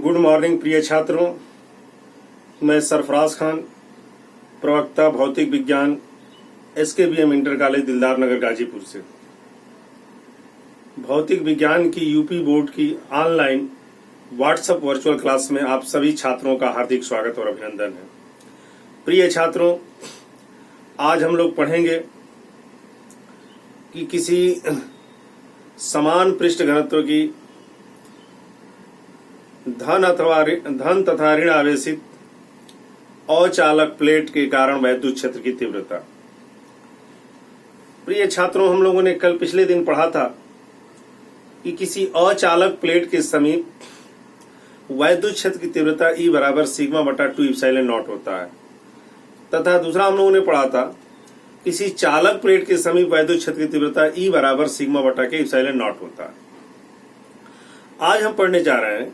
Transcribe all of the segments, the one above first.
Good morning प्रिय छात्रों, मैं सरफराज खान, प्रवक्ता भौतिक विज्ञान SKBM इंटर कॉलेज दिलदार नगर गाजीपुर से। भौतिक विज्ञान की यूपी बोर्ड की ऑनलाइन व्हाट्सएप वर्चुअल क्लास में आप सभी छात्रों का हार्दिक स्वागत और अभिनंदन है। प्रिय छात्रों, आज हम लोग पढ़ेंगे कि किसी समान पृष्ठ घनत्व की धन तथा ऋण आवेशित अचालक प्लेट के कारण वैद्युत क्षेत्र की तीव्रता। प्रिय छात्रों, हम लोगों ने कल पिछले दिन पढ़ा था कि किसी अचालक प्लेट के समीप वैद्युत क्षेत्र की तीव्रता E बराबर सिग्मा बटा 2 एप्सिलॉन नॉट होता है, तथा दूसरा हम लोगों ने पढ़ा था किसी चालक प्लेट के समीप वैद्युत क्षेत्र की तीव्रता E बराबर सिग्मा बटा के एप्सिलॉन नॉट होता है। आज हम पढ़ने जा रहे हैं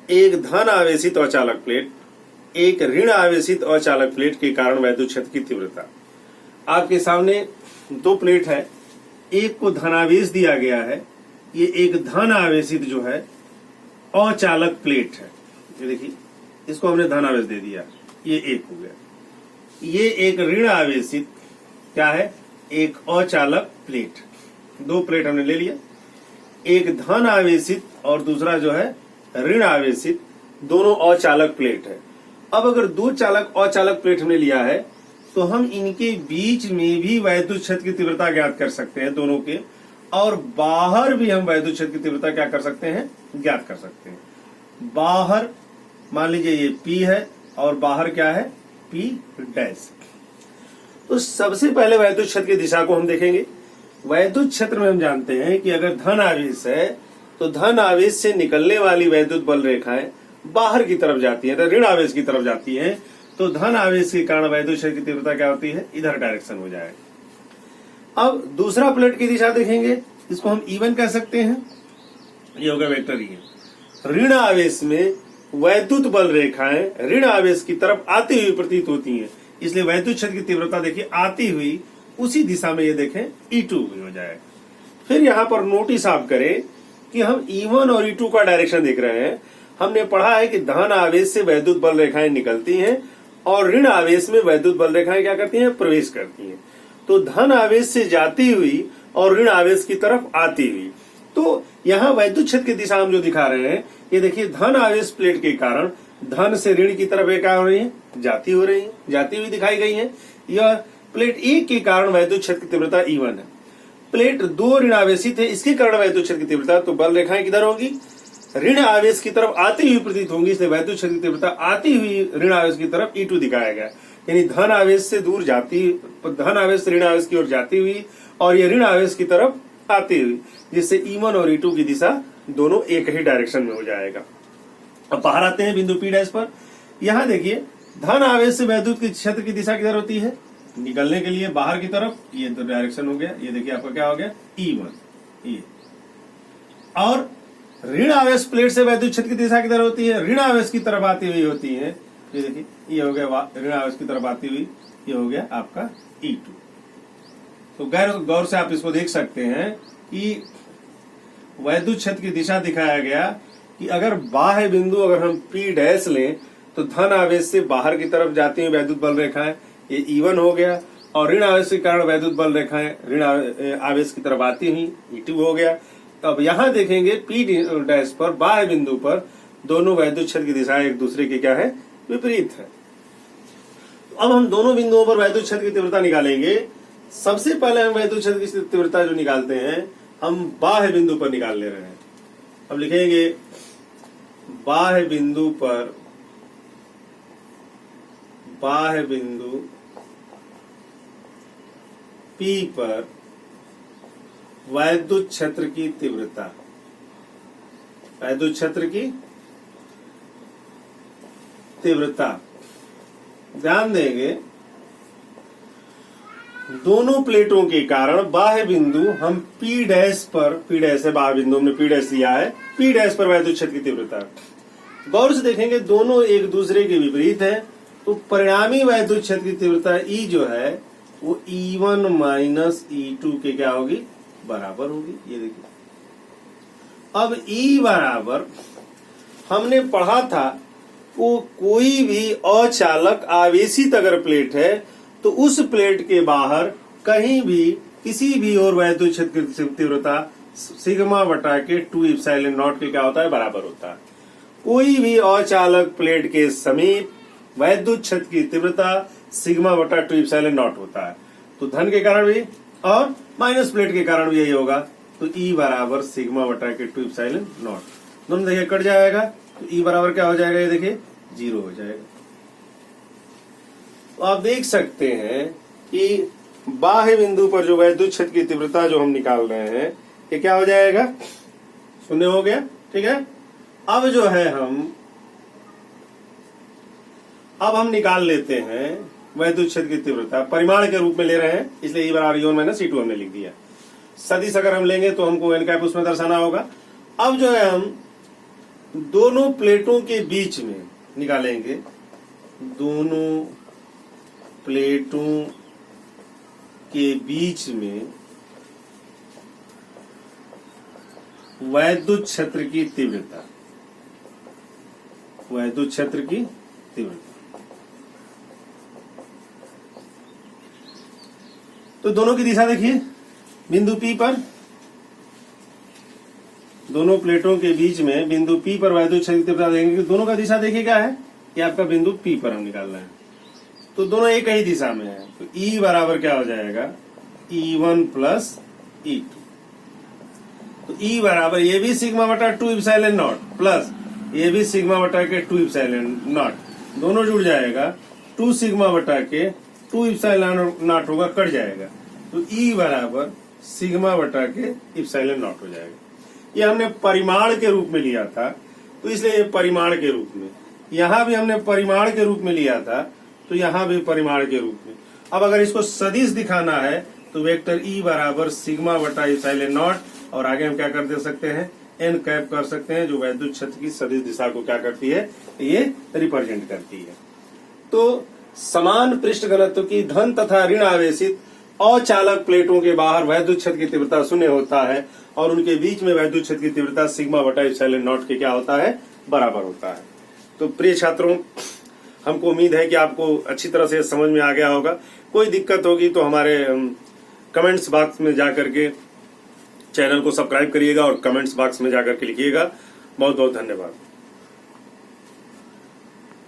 एक धन आवेशित अचालक प्लेट, एक ऋण आवेशित अचालक प्लेट के कारण वैद्युत क्षेत्र की तीव्रता। आपके सामने दो प्लेट है, एक को धनावेश दिया गया है, ये एक धन आवेशित जो है अचालक प्लेट है। ये देखिए, इसको हमने धनावेश दे दिया, ये एक हो गया। ये एक ऋण आवेशित क्या है, एक अचालक प्लेट। दो प्लेट हमने ले लिया, एक धन आवेशित और दूसरा जो है ऋण आवेशित, दोनों अचालक प्लेट है। अब अगर दो अचालक प्लेट हमने लिया है तो हम इनके बीच में भी वैद्युत क्षेत्र की तीव्रता ज्ञात कर सकते हैं, दोनों के, और बाहर भी हम वैद्युत क्षेत्र की तीव्रता क्या कर सकते हैं, ज्ञात कर सकते हैं। बाहर मान लीजिए ये P है और बाहर क्या है, P डैश। तो सबसे पहले वैद्युत क्षेत्र की दिशा को हम देखेंगे। वैद्युत क्षेत्र में हम जानते हैं कि अगर धन आवेश है तो धन आवेश से निकलने वाली वैद्युत बल रेखाएं बाहर की तरफ जाती है, तो ऋण आवेश की तरफ जाती है, तो धन आवेश के कारण वैद्युत क्षेत्र की तीव्रता क्या होती है, इधर डायरेक्शन हो जाएगा। अब दूसरा प्लेट की दिशा देखेंगे, इसको हम E1 कह सकते हैं, ये होगा वेक्टर E। ऋण आवेश में वैद्युत बल रेखाएं ऋण आवेश की तरफ आती हुई प्रतीत होती हैं, इसलिए वैद्युत क्षेत्र की तीव्रता देखिए आती हुई उसी दिशा में ये देखें E2 हो जाएगा। फिर यहाँ पर नोटिस आप करें कि हम E1 और E2 का डायरेक्शन देख रहे हैं। हमने पढ़ा है कि धन आवेश से वैद्युत बल रेखाएं निकलती हैं और ऋण आवेश में वैद्युत बल रेखाएं क्या करती हैं, प्रवेश करती हैं। तो धन आवेश से जाती हुई और ऋण आवेश की तरफ आती हुई, तो यहाँ वैद्युत क्षेत्र की दिशा हम जो दिखा रहे हैं, ये देखिए धन आवेश प्लेट के कारण धन से ऋण की तरफ क्या हो रही है, जाती हुई दिखाई गई है। यह प्लेट एक के कारण वैद्युत क्षेत्र की तीव्रता E1 है। प्लेट दो ऋण आवेशित है, इसके कारण वैद्युत क्षेत्र की तीव्रता, तो बल रेखाएं किधर होगी, ऋण आवेश की तरफ आती हुई प्रतीत होंगी, इसलिए वैद्युत क्षेत्र की तीव्रता आती हुई ऋण आवेश की तरफ E2 दिखाया गया। यानी धन आवेश से दूर जाती, धन आवेश से ऋण आवेश की ओर जाती हुई और ये ऋण आवेश की तरफ आती हुई, जिससे E1 और E2 की दिशा दोनों एक ही डायरेक्शन में हो जाएगा। अब बाहर आते हैं बिंदु P डैश पर। यहाँ देखिए धन आवेश से वैद्युत की क्षेत्र की दिशा किधर होती है, निकलने के लिए बाहर की तरफ, ये तो डायरेक्शन हो गया। ये देखिए आपका क्या हो गया, E1 ये। और ऋण आवेश प्लेट से वैद्युत क्षेत्र की दिशा किधर होती है, ऋण आवेश की तरफ आती हुई होती है। ये देखिए ये हो गया ऋण आवेश की तरफ आती हुई, ये हो गया आपका E2। तो गौर से आप इसको देख सकते हैं कि वैद्युत क्षेत्र की दिशा दिखाया गया कि अगर बाह्य बिंदु अगर हम P डैश लें तो धन आवेश से बाहर की तरफ जाती हुई वैद्युत बल रेखाएं, ये E1 हो गया, और ऋण आवेश के कारण वैद्युत बल रेखाएं ऋण आवेश की तरफ आती हुई E2 हो गया। अब यहाँ देखेंगे P डैश पर बाह्य बिंदु पर दोनों वैद्युत क्षेत्र की दिशा एक दूसरे के क्या है, विपरीत है। अब हम दोनों बिंदुओं पर वैद्युत क्षेत्र की तीव्रता निकालेंगे। सबसे पहले हम वैद्युत क्षेत्र की तीव्रता जो निकालते हैं, हम बाह्य बिंदु पर निकाल ले रहे हैं। अब लिखेंगे बाह्य बिंदु पर, बाह्य बिंदु P पर वैद्युत क्षेत्र की तीव्रता, वैद्युत क्षेत्र की तीव्रता। ध्यान देंगे दोनों प्लेटों के कारण बाह्य बिंदु हम P डैश पर, P डैश है बाह्य बिंदु, हमने P डैश लिया है, P डैश पर वैद्युत क्षेत्र की तीव्रता। गौर से देखेंगे दोनों एक दूसरे के विपरीत है, तो परिणामी वैद्युत क्षेत्र की तीव्रता E जो है वो E1 माइनस E2 के क्या होगी, बराबर होगी। ये देखिए अब E बराबर हमने पढ़ा था वो कोई भी अचालक आवेशित अगर प्लेट है तो उस प्लेट के बाहर कहीं भी किसी भी और वैद्युत क्षेत्र की तीव्रता सिग्मा बटा के 2 इप्सिलॉन नॉट के क्या होता है, बराबर होता है। कोई भी अचालक प्लेट के समीप वैद्युत क्षेत्र की तीव्रता सिग्मा बटा 2 इप्सिलॉन नॉट होता है। तो धन के कारण भी और माइनस प्लेट के कारण भी यही होगा। तो E बराबर सिग्मा बटा के 2 इप्सिलॉन नॉट, दोनों देखिए कट जाएगा। तो E बराबर क्या हो जाएगा, ये देखिए 0 हो जाएगा। तो आप देख सकते हैं कि बाह्य बिंदु पर जो वैद्युत क्षेत्र की तीव्रता जो हम निकाल रहे हैं ये क्या हो जाएगा, 0 हो गया। ठीक है, अब जो है अब हम निकाल लेते हैं वैद्युत क्षेत्र की तीव्रता, परिमाण के रूप में ले रहे हैं इसलिए E बराबर E1 माइनस E2 हमने लिख दिया। सदिश अगर हम लेंगे तो हमको n कैप उसमें दर्शाना होगा। अब जो है हम दोनों प्लेटों के बीच में निकालेंगे, दोनों प्लेटों के बीच में वैद्युत क्षेत्र की तीव्रता, वैद्युत क्षेत्र की तीव्रता। तो दोनों की दिशा देखिए, बिंदु P पर, दोनों प्लेटों के बीच में बिंदु P पर वैद्युत क्षेत्र की तीव्रता देंगे। दोनों का दिशा देखिए क्या है, कि आपका बिंदु P पर हम निकाल रहे हैं, तो दोनों एक ही दिशा में है। तो E बराबर क्या हो जाएगा, E1 प्लस E2। तो E बराबर ये भी सिग्मा बटा 2 इप्सिलॉन नॉट प्लस ये भी सिग्मा बटा के 2 इप्सिलॉन नॉट, दोनों जुड़ जाएगा। 2 सिग्मा बटा के 2 इप्सिलॉन नॉट होगा, कट जाएगा। तो E बराबर सिग्मा बटा के इप्सिलॉन नॉट हो जाएगा। ये हमने परिमाण के रूप में लिया था, तो इसलिए ये परिमाण के रूप में, यहां भी हमने परिमाण के रूप में लिया था तो यहां भी परिमाण के रूप में। अब अगर इसको सदिश दिखाना है तो वेक्टर E बराबर सिग्मा बटा इप्सिलॉन नॉट, और आगे हम क्या कर दे सकते हैं, n कैप कर सकते हैं, जो वैद्युत क्षेत्र की सदिश दिशा को क्या करती है, ये रिप्रेजेंट करती है। तो समान पृष्ठ घनत्व की धन तथा ऋण आवेशित अचालक प्लेटों के बाहर वैद्युत क्षेत्र की तीव्रता 0 होता है और उनके बीच में वैद्युत क्षेत्र की तीव्रता सिग्मा बटा इप्सिलॉन नॉट के क्या होता है, बराबर होता है। तो प्रिय छात्रों, हमको उम्मीद है कि आपको अच्छी तरह से समझ में आ गया होगा। कोई दिक्कत होगी तो हमारे कमेंट्स बॉक्स में जाकर के चैनल को सब्सक्राइब करिएगा और कमेंट्स बॉक्स में जाकर के लिखिएगा। बहुत बहुत धन्यवाद।